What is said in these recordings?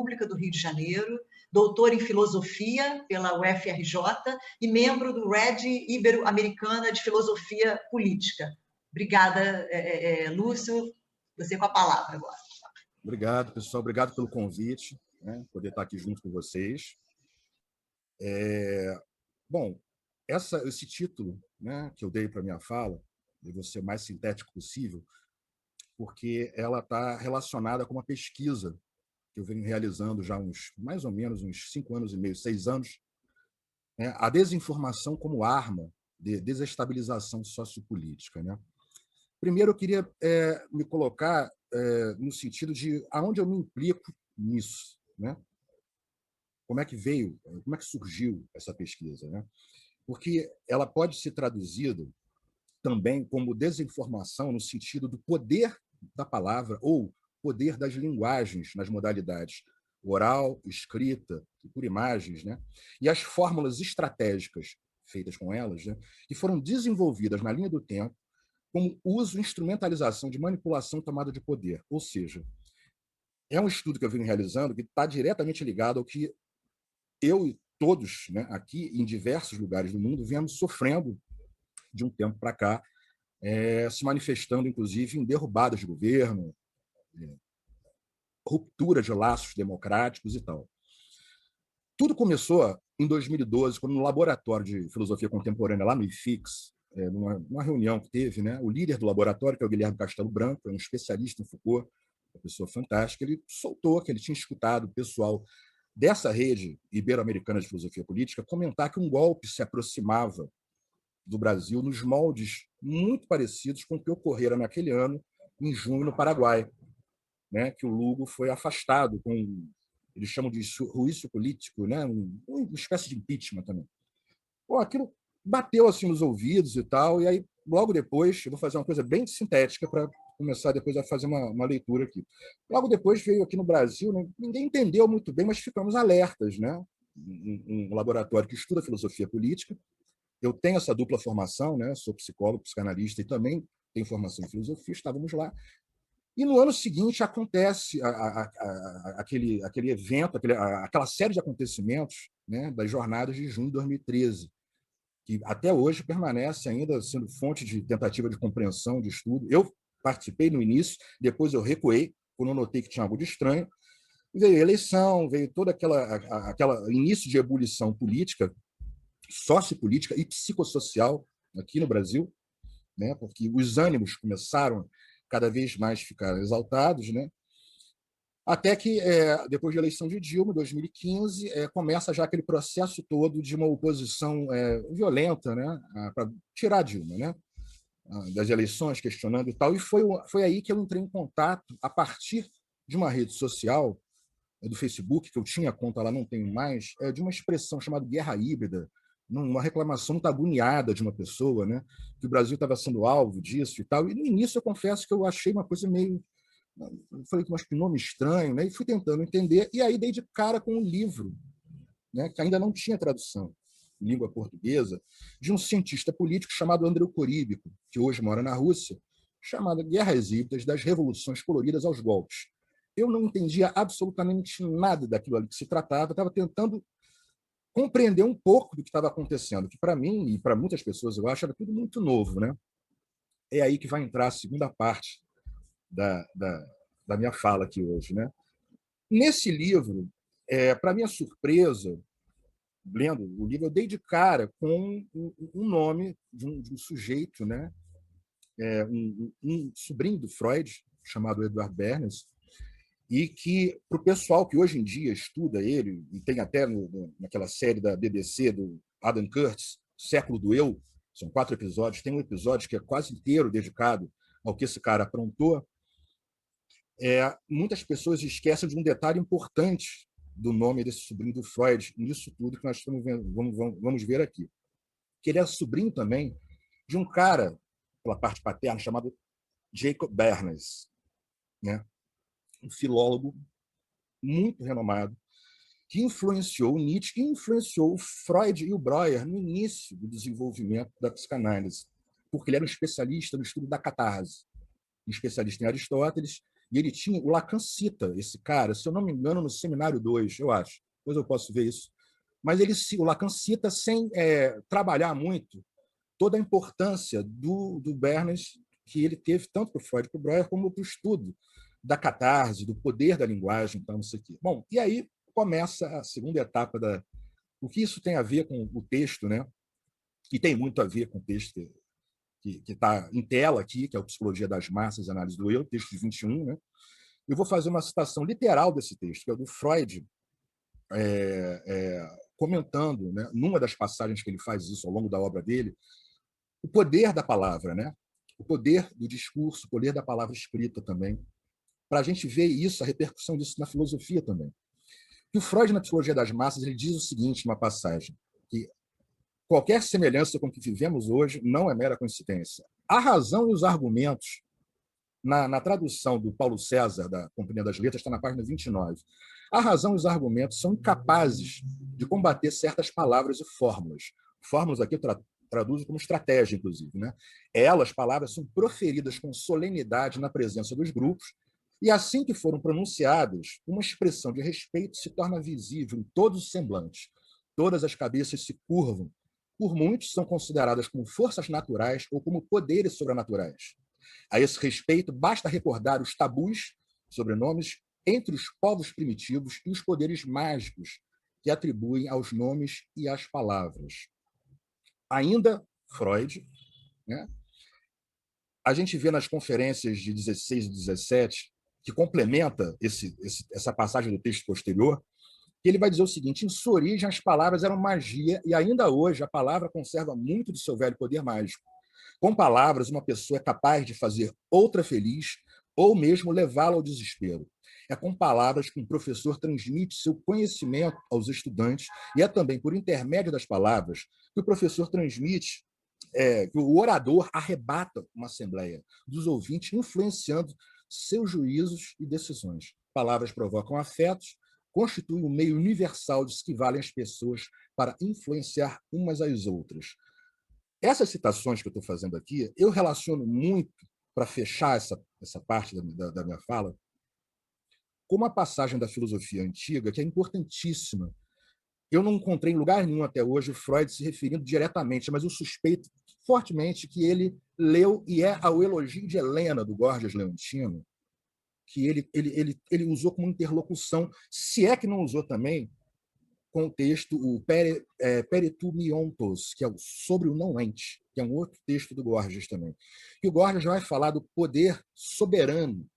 República do Rio de Janeiro, doutor em filosofia pela UFRJ e membro do Rede Ibero-Americana de Filosofia Política. Obrigada, Lúcio. Você com a palavra agora. Obrigado, pessoal. Obrigado pelo convite, né? Poder estar aqui junto com vocês. Bom, esse título, né, que eu dei para a minha fala, eu vou ser o mais sintético possível, porque ela está relacionada com uma pesquisa que eu venho realizando já mais ou menos uns 5 anos e meio, 6 anos, né? A desinformação como arma de desestabilização sociopolítica, né? Primeiro, eu queria me colocar no sentido de aonde eu me implico nisso, né? Como é que veio, como é que surgiu essa pesquisa, né? Porque ela pode ser traduzida também como desinformação no sentido do poder da palavra ou poder das linguagens nas modalidades oral, escrita e por imagens, né? E as fórmulas estratégicas feitas com elas, né, que foram desenvolvidas na linha do tempo como uso, instrumentalização de manipulação, tomada de poder. Ou seja, é um estudo que eu venho realizando que está diretamente ligado ao que eu e todos, né, aqui em diversos lugares do mundo viemos sofrendo de um tempo para cá, se manifestando, inclusive, em derrubadas de governo, ruptura de laços democráticos e tal. Tudo começou em 2012, quando no laboratório de filosofia contemporânea, lá no IFIX, numa reunião que teve, né, o líder do laboratório, que é o Guilherme Castelo Branco, é um especialista em Foucault, uma pessoa fantástica, ele soltou que ele tinha escutado o pessoal dessa rede ibero-americana de filosofia política comentar que um golpe se aproximava do Brasil nos moldes muito parecidos com o que ocorrera naquele ano, em junho, no Paraguai, né, que o Lugo foi afastado com, eles chamam de juízo político, né, uma espécie de impeachment também. Bom, aquilo bateu assim nos ouvidos e tal, e aí logo depois, eu vou fazer uma coisa bem sintética para começar depois a fazer uma leitura aqui. Logo depois veio aqui no Brasil, né, ninguém entendeu muito bem, mas ficamos alertas, né? Um laboratório que estuda filosofia política. Eu tenho essa dupla formação, né? Sou psicólogo, psicanalista e também tenho formação em filosofia, estávamos lá. E no ano seguinte acontece aquele evento, aquela série de acontecimentos, né, das jornadas de junho de 2013, que até hoje permanece ainda sendo fonte de tentativa de compreensão, de estudo. Eu participei no início, depois eu recuei, quando eu notei que tinha algo de estranho. Veio a eleição, veio todo aquela início de ebulição política, sociopolítica e psicossocial aqui no Brasil, né, porque os ânimos começaram cada vez mais ficar exaltados, né? Até que, depois da eleição de Dilma, em 2015, começa já aquele processo todo de uma oposição violenta, né, para tirar a Dilma, né, das eleições, questionando e tal. E foi aí que eu entrei em contato, a partir de uma rede social, do Facebook, que eu tinha conta lá, não tenho mais, de uma expressão chamada guerra híbrida, uma reclamação muito agoniada de uma pessoa, né, que o Brasil estava sendo alvo disso e tal. E no início eu confesso que eu achei uma coisa meio... Eu falei que nome estranho, né, e fui tentando entender, e aí dei de cara com um livro, né, que ainda não tinha tradução em língua portuguesa, de um cientista político chamado Andreu Coríbico, que hoje mora na Rússia, chamado Guerras Híbridas das Revoluções Coloridas aos Golpes. Eu não entendia absolutamente nada daquilo ali que se tratava, estava tentando compreender um pouco do que estava acontecendo, que para mim e para muitas pessoas, eu acho, era tudo muito novo, né? É aí que vai entrar a segunda parte da minha fala aqui hoje, né? Nesse livro, para minha surpresa, lendo o livro, eu dei de cara com um nome de um sujeito, né? Um sobrinho do Freud, chamado Edward Bernays, e que, para o pessoal que hoje em dia estuda ele, e tem até naquela série da BBC, do Adam Curtis, Século do Eu, são 4 episódios, tem um episódio que é quase inteiro dedicado ao que esse cara aprontou. Muitas pessoas esquecem de um detalhe importante do nome desse sobrinho do Freud, nisso tudo que nós estamos vendo, vamos ver aqui. Que ele é sobrinho também de um cara, pela parte paterna, chamado Jacob Bernays, né? Um filólogo muito renomado, que influenciou o Nietzsche, que influenciou o Freud e o Breuer no início do desenvolvimento da psicanálise, porque ele era um especialista no estudo da catarse, um especialista em Aristóteles E ele tinha, o Lacan cita esse cara, se eu não me engano, no Seminário 2, eu acho, depois eu posso ver isso, mas o Lacan cita sem trabalhar muito toda a importância do Bernays que ele teve tanto para o Freud, para o Breuer, como para o estudo da catarse, do poder da linguagem, então, não sei o quê. Bom, e aí começa a segunda etapa da... O que isso tem a ver com o texto, né? E tem muito a ver com o texto que está em tela aqui, que é o Psicologia das Massas, Análise do Eu, texto de 21, né? Eu vou fazer uma citação literal desse texto, que é do Freud, comentando, né, numa das passagens que ele faz isso ao longo da obra dele, o poder da palavra, né? O poder do discurso, o poder da palavra escrita também, para a gente ver isso, a repercussão disso na filosofia também. E o Freud, na Psicologia das Massas, ele diz o seguinte, numa passagem, que qualquer semelhança com o que vivemos hoje não é mera coincidência. A razão e os argumentos, na tradução do Paulo César, da Companhia das Letras, está na página 29, a razão e os argumentos são incapazes de combater certas palavras e fórmulas. Fórmulas aqui traduzem como estratégia, inclusive. Né? Elas, palavras, são proferidas com solenidade na presença dos grupos, e assim que foram pronunciadas, uma expressão de respeito se torna visível em todos os semblantes. Todas as cabeças se curvam. Por muitos, são consideradas como forças naturais ou como poderes sobrenaturais. A esse respeito, basta recordar os tabus, sobrenomes, entre os povos primitivos e os poderes mágicos que atribuem aos nomes e às palavras. Ainda Freud, né? A gente vê nas conferências de 16 e 17, que complementa essa passagem do texto posterior, que ele vai dizer o seguinte: em sua origem as palavras eram magia e ainda hoje a palavra conserva muito do seu velho poder mágico. Com palavras, uma pessoa é capaz de fazer outra feliz ou mesmo levá-la ao desespero. É com palavras que um professor transmite seu conhecimento aos estudantes e é também por intermédio das palavras que o professor transmite, que o orador arrebata uma assembleia dos ouvintes, influenciando seus juízos e decisões. Palavras provocam afetos, constituem um meio universal de que valem as pessoas para influenciar umas às outras. Essas citações que eu estou fazendo aqui, eu relaciono muito, para fechar essa parte da minha fala, com uma passagem da filosofia antiga que é importantíssima. Eu não encontrei em lugar nenhum até hoje o Freud se referindo diretamente, mas eu suspeito fortemente que ele leu, e é ao elogio de Helena, do Gorgias Leontino, que ele usou como interlocução, se é que não usou também, com o texto o Peritu Miontos, que é sobre o não-ente, que é um outro texto do Gorgias também. E o Gorgias vai falar do poder soberano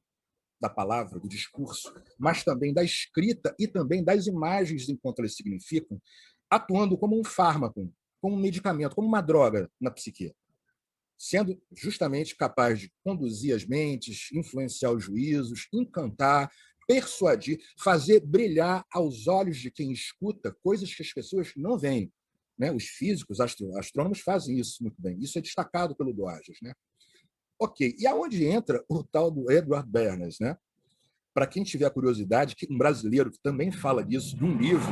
da palavra, do discurso, mas também da escrita e também das imagens enquanto eles significam, atuando como um fármaco, como um medicamento, como uma droga na psique, sendo justamente capaz de conduzir as mentes, influenciar os juízos, encantar, persuadir, fazer brilhar aos olhos de quem escuta coisas que as pessoas não veem. Né? Os físicos, astrônomos fazem isso muito bem. Isso é destacado pelo Gorgias. Né? Ok, e aonde entra o tal do Edward Bernays? Né? Para quem tiver curiosidade, um brasileiro que também fala disso, de um livro,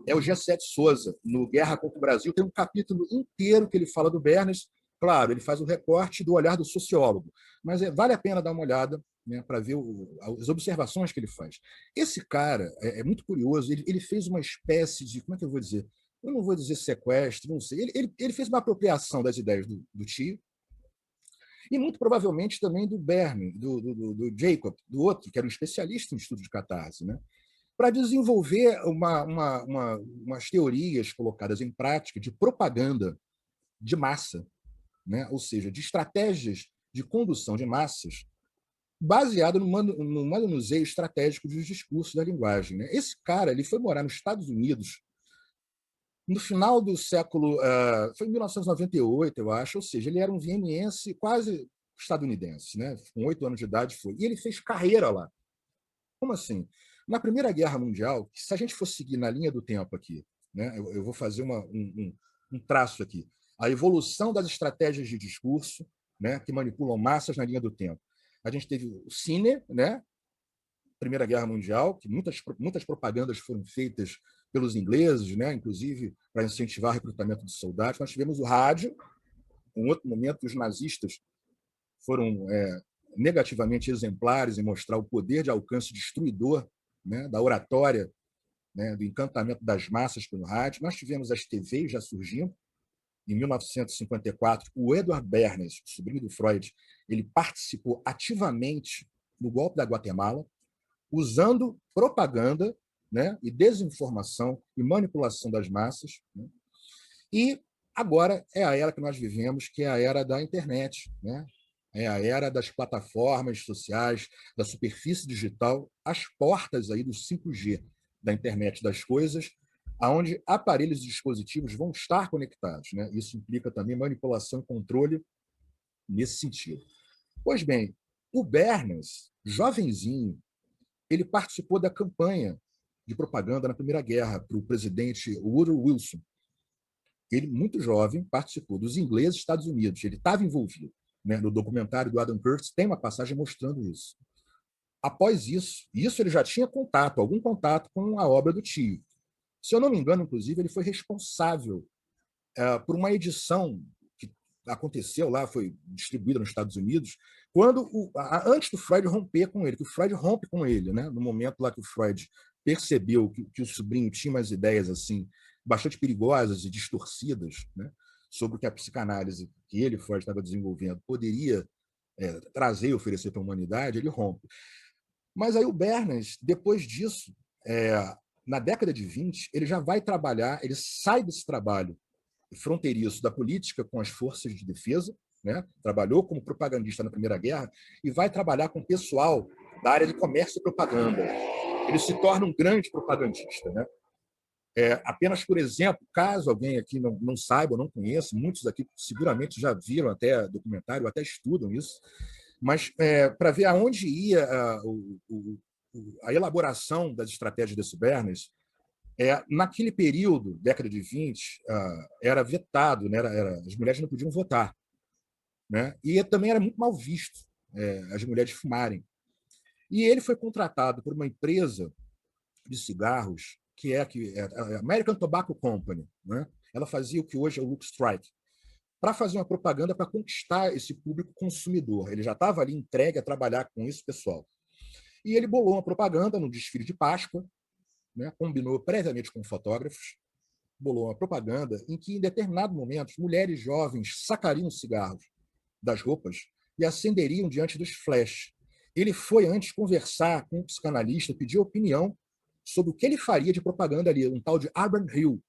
é o G7 Souza, no Guerra contra o Brasil, tem um capítulo inteiro que ele fala do Bernays. Claro, ele faz o recorte do olhar do sociólogo, mas vale a pena dar uma olhada, né, para ver as observações que ele faz. Esse cara é muito curioso, ele fez uma espécie de, como é que eu vou dizer? Eu não vou dizer sequestro, não sei. Ele fez uma apropriação das ideias do tio, e muito provavelmente também do Bernie, do Jacob, do outro, que era um especialista em estudo de catarse, né? Para desenvolver umas teorias colocadas em prática de propaganda de massa, né? Ou seja, de estratégias de condução de massas baseado no manuseio estratégico dos discursos da linguagem. Né? Esse cara ele foi morar nos Estados Unidos no final do século... foi em 1998, eu acho, ou seja, ele era um vieniense quase estadunidense. Né? Com 8 anos de idade foi. E ele fez carreira lá. Como assim? Na Primeira Guerra Mundial, se a gente for seguir na linha do tempo aqui, né, eu vou fazer um traço aqui. A evolução das estratégias de discurso, né, que manipulam massas na linha do tempo. A gente teve o cine, né, Primeira Guerra Mundial, que muitas propagandas foram feitas pelos ingleses, né, inclusive para incentivar o recrutamento de soldados. Nós tivemos o rádio, um outro momento que os nazistas foram negativamente exemplares em mostrar o poder de alcance destruidor, né, da oratória, né, do encantamento das massas pelo rádio. Nós tivemos as TVs já surgindo. Em 1954, o Edward Bernays, sobrinho do Freud, ele participou ativamente no golpe da Guatemala, usando propaganda, né, e desinformação e manipulação das massas, né? E agora é a era que nós vivemos, que é a era da internet, né? É a era das plataformas sociais, da superfície digital, as portas aí do 5G, da internet das coisas, aonde aparelhos e dispositivos vão estar conectados, né? Isso implica também manipulação e controle nesse sentido. Pois bem, o Bernays, jovenzinho, ele participou da campanha de propaganda na Primeira Guerra para o presidente Woodrow Wilson. Ele, muito jovem, participou dos ingleses dos Estados Unidos. Ele estava envolvido, né? No documentário do Adam Curtis tem uma passagem mostrando isso. Após isso ele já tinha contato, algum contato com a obra do tio. Se eu não me engano, inclusive, ele foi responsável por uma edição que aconteceu lá, foi distribuída nos Estados Unidos, quando antes do Freud romper com ele, que o Freud rompe com ele, né? No momento lá que o Freud percebeu que o sobrinho tinha umas ideias assim bastante perigosas e distorcidas, né, sobre o que a psicanálise que ele, Freud, estava desenvolvendo poderia trazer e oferecer para a humanidade, ele rompe. Mas aí o Bernays, depois disso, na década de 20, ele já vai trabalhar, ele sai desse trabalho fronteiriço da política com as forças de defesa, né? Trabalhou como propagandista na Primeira Guerra e vai trabalhar com o pessoal da área de comércio e propaganda. Ele se torna um grande propagandista, né? Apenas por exemplo, caso alguém aqui não saiba ou não conheça, muitos aqui seguramente já viram até documentário, até estudam isso, mas para ver aonde ia a elaboração das estratégias desse Bernays, naquele período, década de 20, era vetado, né? As mulheres não podiam votar, né? E também era muito mal visto as mulheres fumarem. E ele foi contratado por uma empresa de cigarros que é a American Tobacco Company, né? Ela fazia o que hoje é o Look Strike, para fazer uma propaganda para conquistar esse público consumidor. Ele já estava ali entregue a trabalhar com isso, pessoal. E ele bolou uma propaganda no desfile de Páscoa, né? Combinou previamente com fotógrafos, bolou uma propaganda em que, em determinado momento, mulheres jovens sacariam cigarros das roupas e acenderiam diante dos flash. Ele foi antes conversar com um psicanalista, pedir opinião sobre o que ele faria de propaganda ali, um tal de Abraham Hill,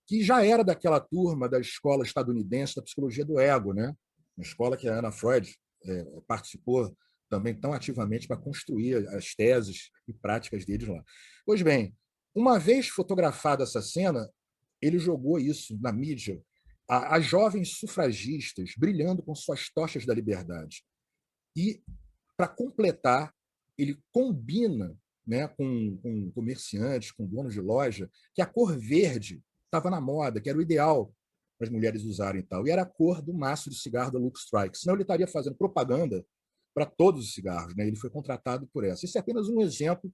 que já era daquela turma da escola estadunidense da psicologia do ego, né? Uma escola que a Anna Freud participou também tão ativamente para construir as teses e práticas deles lá. Pois bem, uma vez fotografada essa cena, ele jogou isso na mídia, as jovens sufragistas brilhando com suas tochas da liberdade. E, para completar, ele combina, né, com comerciantes, com donos de loja, que a cor verde estava na moda, que era o ideal para as mulheres usarem e tal. E era a cor do maço de cigarro da Look Strike. Senão ele estaria fazendo propaganda para todos os cigarros, né? Ele foi contratado por essa. Isso é apenas um exemplo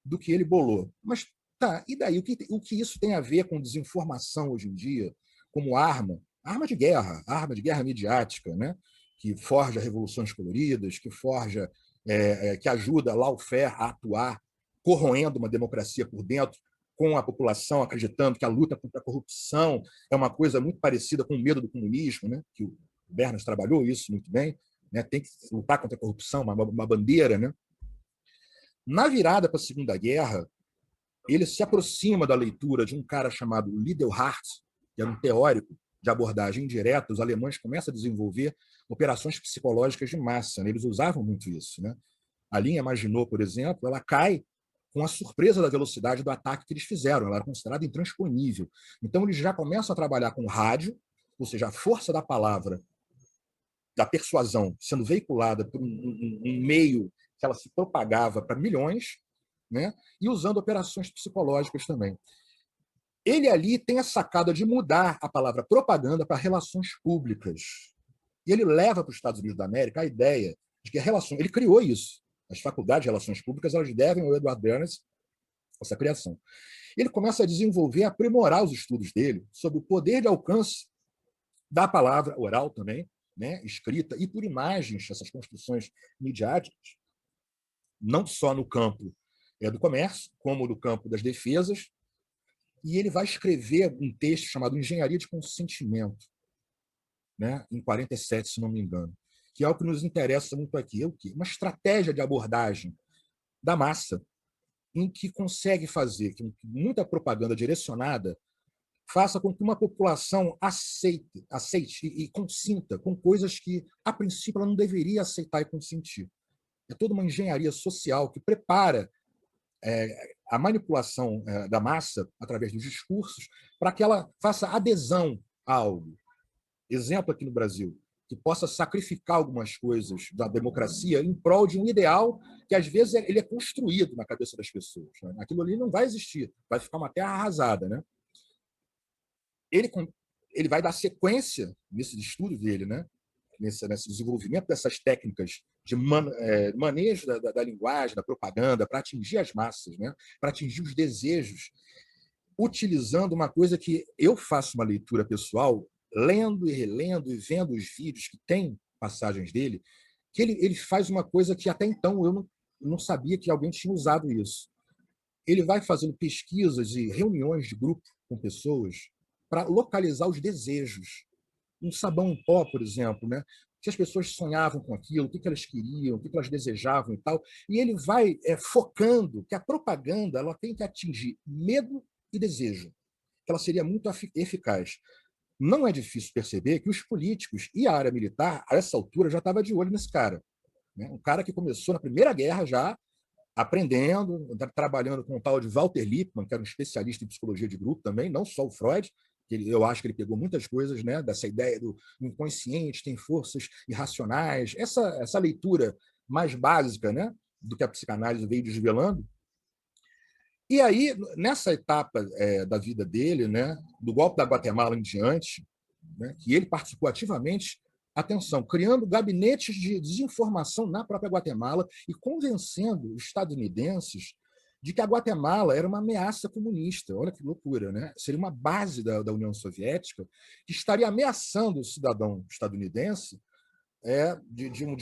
do que ele bolou. Mas tá, e daí? O que isso tem a ver com desinformação hoje em dia, como arma de guerra midiática, né? Que forja revoluções coloridas, que forja, que ajuda lawfare a atuar, corroendo uma democracia por dentro, com a população acreditando que a luta contra a corrupção é uma coisa muito parecida com o medo do comunismo, né? Que o Bernays trabalhou isso muito bem, né? Tem que lutar contra a corrupção, uma bandeira, né? Na virada para a Segunda Guerra, ele se aproxima da leitura de um cara chamado Liddell Hart, que era um teórico de abordagem indireta. Os alemães começam a desenvolver operações psicológicas de massa, né? Eles usavam muito isso, né? A linha Maginot, por exemplo, ela cai com a surpresa da velocidade do ataque que eles fizeram. Ela era considerada intransponível. Então, eles já começam a trabalhar com rádio, ou seja, a força da palavra, da persuasão, sendo veiculada por um meio que ela se propagava para milhões, né? E usando operações psicológicas também. Ele ali tem a sacada de mudar a palavra propaganda para relações públicas. E ele leva para os Estados Unidos da América a ideia de que ele criou isso. As faculdades de relações públicas, elas devem ao Edward Bernays essa criação. Ele começa a desenvolver, aprimorar os estudos dele sobre o poder de alcance da palavra oral também, né, escrita, e por imagens, essas construções midiáticas, não só no campo do comércio, como no campo das defesas, e ele vai escrever um texto chamado Engenharia de Consentimento, né, em 47, se não me engano, que é o que nos interessa muito aqui. É o quê? Uma estratégia de abordagem da massa em que consegue fazer que muita propaganda direcionada faça com que uma população aceite e consinta com coisas que, a princípio, ela não deveria aceitar e consentir. É toda uma engenharia social que prepara a manipulação da massa através dos discursos para que ela faça adesão a algo. Exemplo aqui no Brasil, que possa sacrificar algumas coisas da democracia em prol de um ideal que, às vezes, ele é construído na cabeça das pessoas. Né? Aquilo ali não vai existir, vai ficar uma terra arrasada. Né? Ele vai dar sequência nesse estudo dele, né? nesse desenvolvimento dessas técnicas de manejo da linguagem, da propaganda, para atingir as massas, né? Para atingir os desejos, utilizando uma coisa que eu faço uma leitura pessoal, lendo e relendo e vendo os vídeos que tem passagens dele, que ele faz uma coisa que até então eu não sabia que alguém tinha usado isso. Ele vai fazendo pesquisas e reuniões de grupo com pessoas para localizar os desejos. Um sabão em pó, por exemplo, né? Que as pessoas sonhavam com aquilo, o que elas queriam, o que elas desejavam e tal. E ele vai focando que a propaganda ela tem que atingir medo e desejo, que ela seria muito eficaz. Não é difícil perceber que os políticos e a área militar, a essa altura, já estava de olho nesse cara. Né? Um cara que começou na Primeira Guerra já, aprendendo, trabalhando com o tal de Walter Lippmann, que era um especialista em psicologia de grupo também, não só o Freud, que eu acho que ele pegou muitas coisas, né, dessa ideia do inconsciente, tem forças irracionais, essa leitura mais básica, né, do que a psicanálise veio desvelando. E aí, nessa etapa da vida dele, né, do golpe da Guatemala em diante, né, que ele participou ativamente, atenção, criando gabinetes de desinformação na própria Guatemala e convencendo os estadunidenses de que a Guatemala era uma ameaça comunista. Olha que loucura, né? Seria uma base da União Soviética que estaria ameaçando o cidadão estadunidense de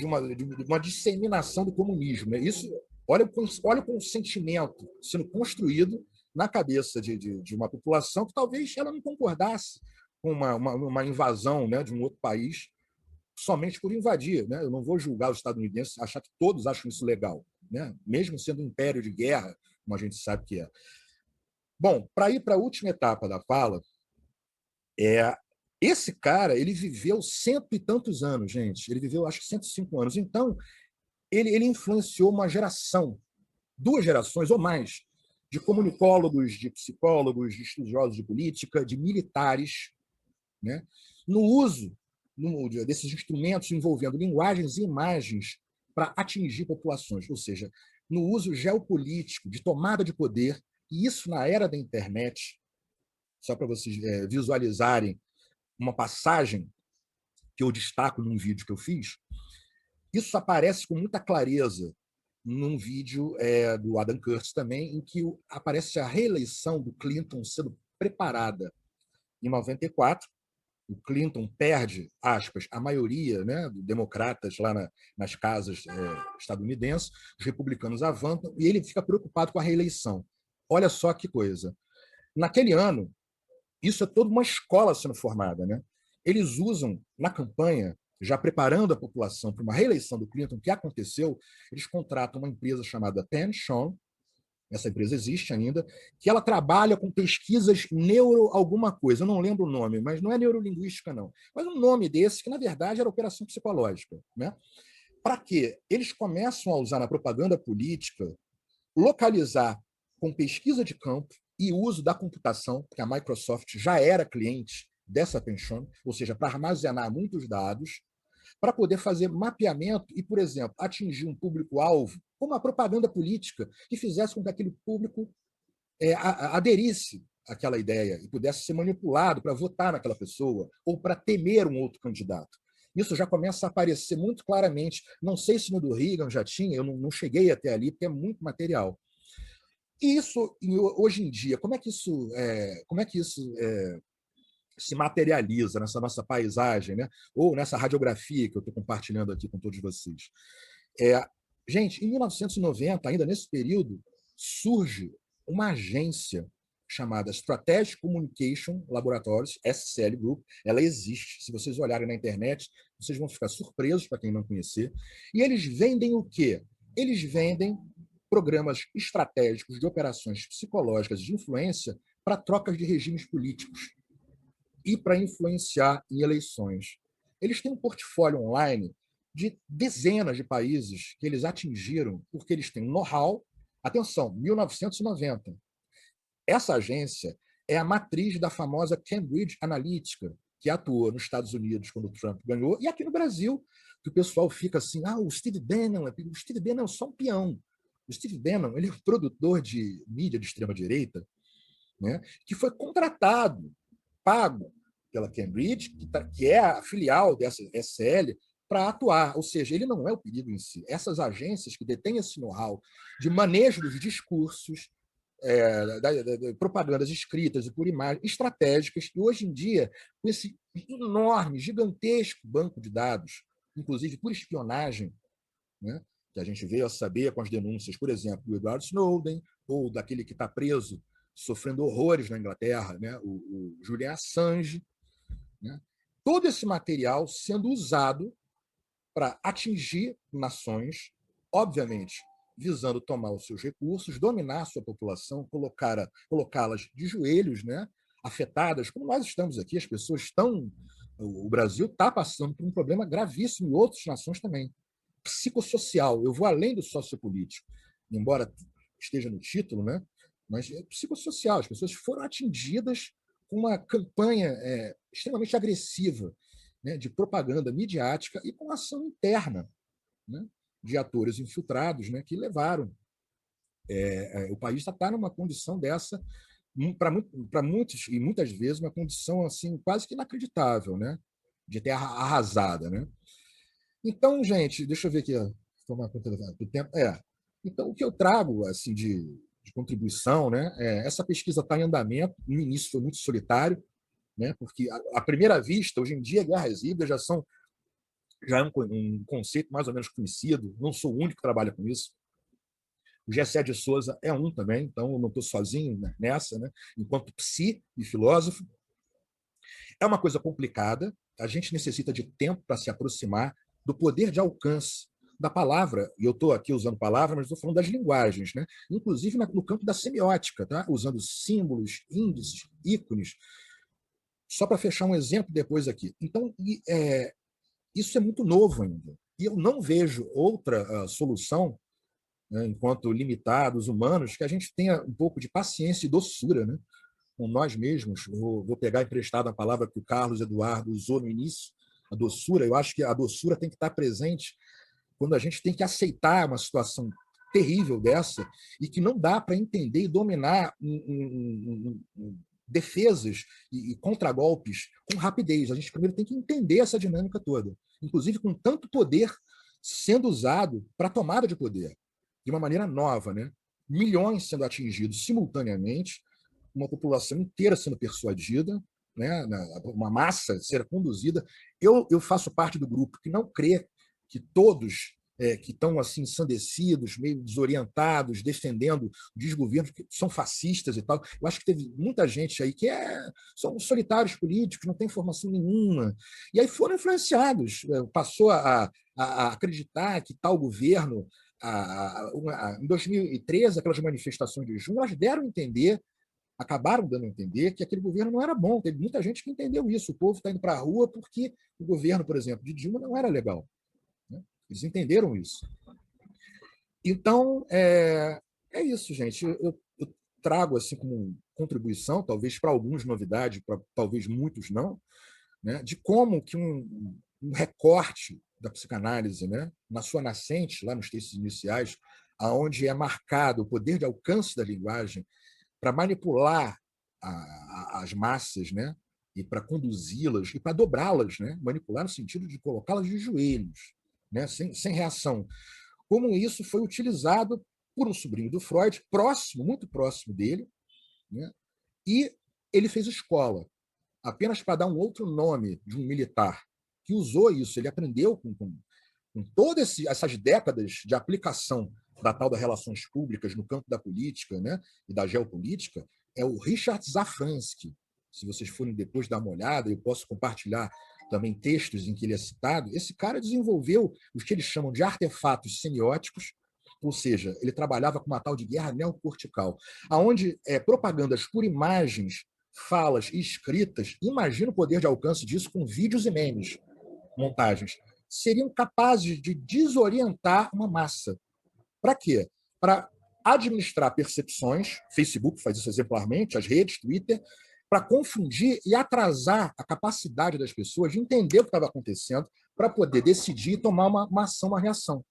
uma disseminação do comunismo. Né? Isso, olha o consentimento sendo construído na cabeça de uma população que talvez ela não concordasse com uma invasão, né, de um outro país somente por invadir. Né? Eu não vou julgar os estadunidenses, achar que todos acham isso legal, né? Mesmo sendo um império de guerra, como a gente sabe que é. Bom, para ir para a última etapa da fala, esse cara ele viveu 100 e tantos anos, gente. Ele viveu, acho que 105 anos. Então, ele influenciou uma geração, 2 gerações ou mais, de comunicólogos, de psicólogos, de estudiosos de política, de militares, né? No uso desses instrumentos envolvendo linguagens e imagens para atingir populações, ou seja, no uso geopolítico, de tomada de poder, e isso na era da internet, só para vocês visualizarem uma passagem que eu destaco num vídeo que eu fiz, isso aparece com muita clareza num vídeo do Adam Curtis também, em que aparece a reeleição do Clinton sendo preparada em 94. O Clinton perde, aspas, a maioria, né, de democratas lá nas casas estadunidenses, os republicanos avançam, e ele fica preocupado com a reeleição. Olha só que coisa. Naquele ano, isso é toda uma escola sendo formada. Né? Eles usam, na campanha, já preparando a população para uma reeleição do Clinton, que aconteceu, eles contratam uma empresa chamada Penn-Sean, essa empresa existe ainda, que ela trabalha com pesquisas neuro alguma coisa, eu não lembro o nome, mas não é neurolinguística, não. Mas um nome desse, que na verdade era operação psicológica. Né? Para quê? Eles começam a usar na propaganda política, localizar com pesquisa de campo e uso da computação, porque a Microsoft já era cliente dessa Pension, ou seja, para armazenar muitos dados, para poder fazer mapeamento e, por exemplo, atingir um público-alvo, como a propaganda política, que fizesse com que aquele público aderisse àquela ideia e pudesse ser manipulado para votar naquela pessoa ou para temer um outro candidato. Isso já começa a aparecer muito claramente. Não sei se no do Reagan já tinha, eu não cheguei até ali, porque é muito material. E isso, hoje em dia, como é que isso se materializa nessa nossa paisagem, né? Ou nessa radiografia que eu estou compartilhando aqui com todos vocês. Gente, em 1990, ainda nesse período, surge uma agência chamada Strategic Communication Laboratories, SCL Group. Ela existe. Se vocês olharem na internet, vocês vão ficar surpresos, para quem não conhecer. E eles vendem o quê? Eles vendem programas estratégicos de operações psicológicas de influência para trocas de regimes políticos e para influenciar em eleições. Eles têm um portfólio online de dezenas de países que eles atingiram porque eles têm um know-how. Atenção, 1990. Essa agência é a matriz da famosa Cambridge Analytica, que atuou nos Estados Unidos quando o Trump ganhou, e aqui no Brasil, que o pessoal fica assim, o Steve Bannon é só um peão. O Steve Bannon, ele é um produtor de mídia de extrema-direita, né, que foi contratado, pago pela Cambridge, que é a filial dessa SL, para atuar. Ou seja, ele não é o perigo em si. Essas agências que detêm esse know-how de manejo dos discursos, propagandas escritas e por imagem, estratégicas, e hoje em dia, com esse enorme, gigantesco banco de dados, inclusive por espionagem, né, que a gente veio a saber com as denúncias, por exemplo, do Edward Snowden, ou daquele que está preso, sofrendo horrores na Inglaterra, né, o Julian Assange, né, todo esse material sendo usado para atingir nações, obviamente, visando tomar os seus recursos, dominar a sua população, colocá-las de joelhos, né, afetadas, como nós estamos aqui, as pessoas estão... O Brasil está passando por um problema gravíssimo e outras nações também. Psicossocial, eu vou além do sociopolítico, embora esteja no título, né, mas é psicossocial. As pessoas foram atingidas com uma campanha extremamente agressiva, né, de propaganda midiática e com ação interna, né, de atores infiltrados, né, que levaram o país a estar numa condição dessa, para muitos e muitas vezes uma condição assim quase que inacreditável, né, de terra arrasada, né. Então, gente, deixa eu ver aqui, tomar conta do tempo. Então, o que eu trago assim de contribuição, né, essa pesquisa está em andamento. No início foi muito solitário, né, porque à primeira vista, hoje em dia, guerras híbridas já é um conceito mais ou menos conhecido. Não sou o único que trabalha com isso. O Gessé de Souza é um também, então eu não estou sozinho nessa, né, enquanto psi e filósofo. É uma coisa complicada, a gente necessita de tempo para se aproximar do poder de alcance da palavra, e eu estou aqui usando palavra, mas estou falando das linguagens, né? Inclusive no campo da semiótica, tá? Usando símbolos, índices, ícones, só para fechar um exemplo depois aqui. Então, isso é muito novo ainda, e eu não vejo outra solução, né, enquanto limitados, humanos, que a gente tenha um pouco de paciência e doçura, né, com nós mesmos. Vou pegar emprestado a palavra que o Carlos Eduardo usou no início, a doçura. Eu acho que a doçura tem que estar presente quando a gente tem que aceitar uma situação terrível dessa e que não dá para entender e dominar defesas e contragolpes com rapidez. A gente primeiro tem que entender essa dinâmica toda, inclusive com tanto poder sendo usado para tomada de poder, de uma maneira nova, né? Milhões sendo atingidos simultaneamente, uma população inteira sendo persuadida, né? Uma massa ser conduzida. Eu faço parte do grupo que não crê que todos que estão assim ensandecidos, meio desorientados, defendendo desgovernos que são fascistas e tal. Eu acho que teve muita gente aí que são solitários políticos, não tem formação nenhuma, e aí foram influenciados, passou a acreditar que tal governo, em 2013, aquelas manifestações de junho, elas deram a entender, acabaram dando a entender que aquele governo não era bom. Teve muita gente que entendeu isso. O povo está indo para a rua porque o governo, por exemplo, de Dilma não era legal. Eles entenderam isso. Então, é isso, gente. Eu trago assim como contribuição, talvez para alguns novidade, para talvez muitos não, né, de como que um recorte da psicanálise, né, na sua nascente, lá nos textos iniciais, aonde é marcado o poder de alcance da linguagem para manipular as massas, né, e para conduzi-las e para dobrá-las, né, manipular no sentido de colocá-las de joelhos, né, sem reação. Como isso foi utilizado por um sobrinho do Freud, próximo, muito próximo dele, né, e ele fez escola. apenas para dar um outro nome de um militar que usou isso, ele aprendeu com todas essas décadas de aplicação da tal das relações públicas no campo da política, né, e da geopolítica, é o Richard Safransky. Se vocês forem depois dar uma olhada, eu posso compartilhar também textos em que ele é citado. Esse cara desenvolveu os que eles chamam de artefatos semióticos, ou seja, ele trabalhava com uma tal de guerra neocortical, aonde propagandas por imagens, falas e escritas, imagina o poder de alcance disso com vídeos e memes, montagens, seriam capazes de desorientar uma massa. Para quê? Para administrar percepções, Facebook faz isso exemplarmente, as redes, Twitter, para confundir e atrasar a capacidade das pessoas de entender o que estava acontecendo para poder decidir e tomar uma ação, uma reação.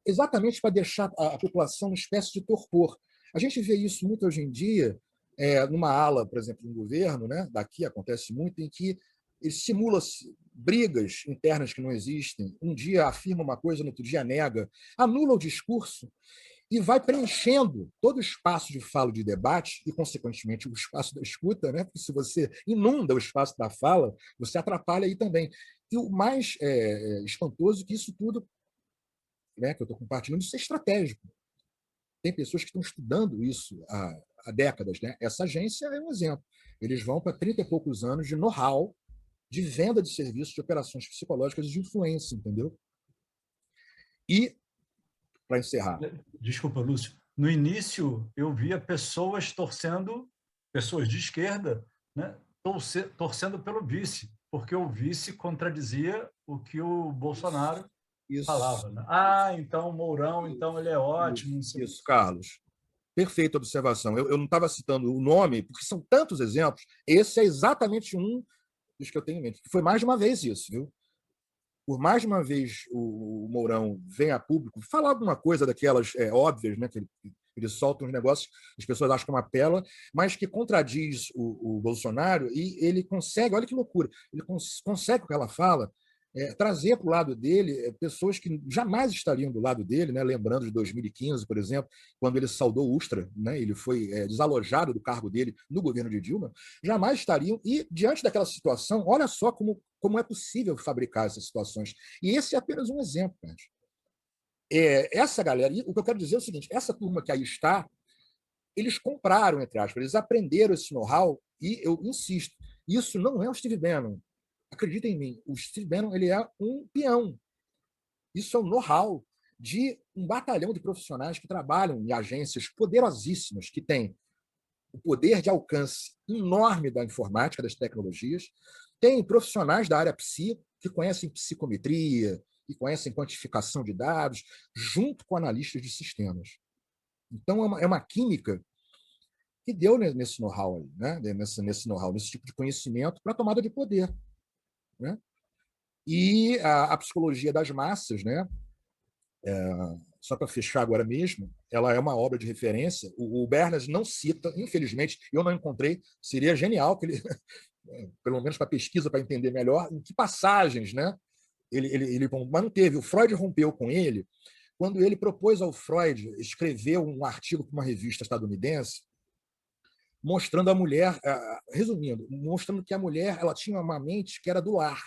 Exatamente para deixar a população uma espécie de torpor. A gente vê isso muito hoje em dia, numa ala, por exemplo, no governo, né? Daqui acontece muito, em que simula brigas internas que não existem. Um dia afirma uma coisa, no outro dia nega, anula o discurso e vai preenchendo todo o espaço de fala e de debate e, consequentemente, o espaço da escuta, né? Porque se você inunda o espaço da fala, você atrapalha aí também. E o mais espantoso é que isso tudo, né, que eu estou compartilhando, isso é estratégico. Tem pessoas que estão estudando isso há décadas. Né? Essa agência é um exemplo. Eles vão para 30 e poucos anos de know-how de venda de serviços de operações psicológicas e de influência, entendeu? E, para encerrar... Desculpa, Lúcio. No início, eu via pessoas torcendo, pessoas de esquerda, né, torcendo pelo vice, porque o vice contradizia o que o Bolsonaro falava. Né? Então o Mourão, então ele é ótimo. Isso, Carlos. Perfeita observação. Eu não estava citando o nome, porque são tantos exemplos. Esse é exatamente um dos que eu tenho em mente. Foi mais de uma vez isso, viu? Por mais de uma vez o Mourão vem a público falar alguma coisa daquelas óbvias, né? Que ele solta uns negócios, as pessoas acham que é uma pérola, mas que contradiz o Bolsonaro e ele consegue, olha que loucura, ele consegue com o que ela fala, trazer para o lado dele pessoas que jamais estariam do lado dele, né? Lembrando de 2015, por exemplo, quando ele saudou o Ustra, né? Ele foi desalojado do cargo dele no governo de Dilma, jamais estariam, e diante daquela situação, olha só como é possível fabricar essas situações. E esse é apenas um exemplo, gente. Essa galera, o que eu quero dizer é o seguinte, essa turma que aí está, eles compraram, entre aspas, eles aprenderam esse know-how, e eu insisto, isso não é o Steve Bannon. Acredita em mim, o Steve Bannon ele é um peão. Isso é um know-how de um batalhão de profissionais que trabalham em agências poderosíssimas, que têm o poder de alcance enorme da informática, das tecnologias, tem profissionais da área psi, que conhecem psicometria, que conhecem quantificação de dados, junto com analistas de sistemas. Então, é uma química que deu nesse know-how aí, né? nesse know-how, nesse tipo de conhecimento para a tomada de poder. Né? E a psicologia das massas, né? Só para fechar agora mesmo, ela é uma obra de referência. O Bernas não cita, infelizmente, eu não encontrei, seria genial que ele, pelo menos para pesquisa, para entender melhor, em que passagens, né? Mas não teve. O Freud rompeu com ele quando ele propôs ao Freud escrever um artigo para uma revista estadunidense mostrando a mulher, resumindo, mostrando que a mulher ela tinha uma mente que era do lar.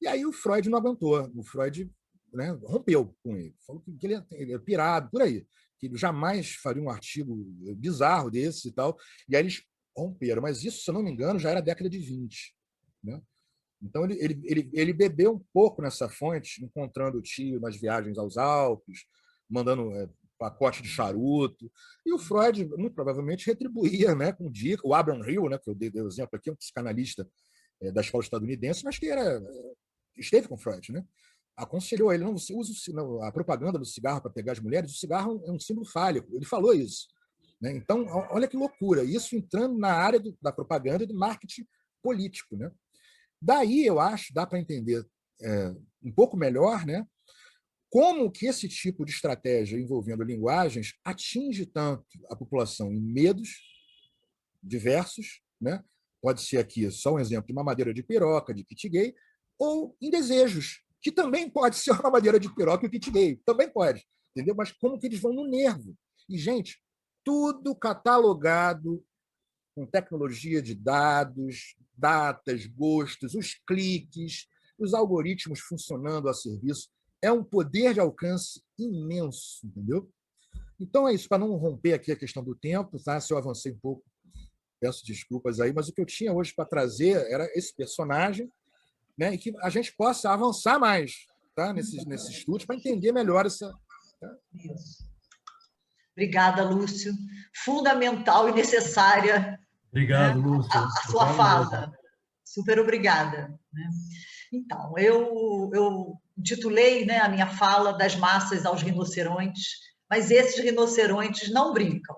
E aí o Freud não aguentou. O Freud, né, rompeu com ele. Falou que ele é pirado, por aí. Que ele jamais faria um artigo bizarro desse e tal. E aí eles romperam. Mas isso, se eu não me engano, já era a década de 20. Né? Então ele bebeu um pouco nessa fonte, encontrando o tio nas viagens aos Alpes, mandando pacote de charuto. E o Freud, muito provavelmente, retribuía, né, com dica. O Abraham Hill, né, que eu dei o exemplo aqui, um psicanalista da escola estadunidense, mas que esteve com Freud, né? Aconselhou ele, não, você usa a propaganda do cigarro para pegar as mulheres, o cigarro é um símbolo fálico. Ele falou isso. Né? Então, olha que loucura, isso entrando na área da propaganda e do marketing político. Né? Daí, eu acho, dá para entender um pouco melhor, né, como que esse tipo de estratégia envolvendo linguagens atinge tanto a população em medos diversos, né? Pode ser aqui só um exemplo de mamadeira de piroca, de kit gay, ou em desejos, que também pode ser uma mamadeira de piroca e kit gay, também pode, entendeu? Mas como que eles vão no nervo? E, gente, tudo catalogado com tecnologia de dados, datas, gostos, os cliques, os algoritmos funcionando a serviço. É um poder de alcance imenso, entendeu? Então é isso, para não romper aqui a questão do tempo, tá? Se eu avancei um pouco, peço desculpas aí, mas o que eu tinha hoje para trazer era esse personagem, né? E que a gente possa avançar mais, tá? Nesse estudo, para entender melhor essa... Tá? Isso. Obrigada, Lúcio. Fundamental e necessária. Obrigado, né? Lúcio. A sua fala. Super obrigada. Né? Então, eu titulei, né, a minha fala das massas aos rinocerontes, mas esses rinocerontes não brincam.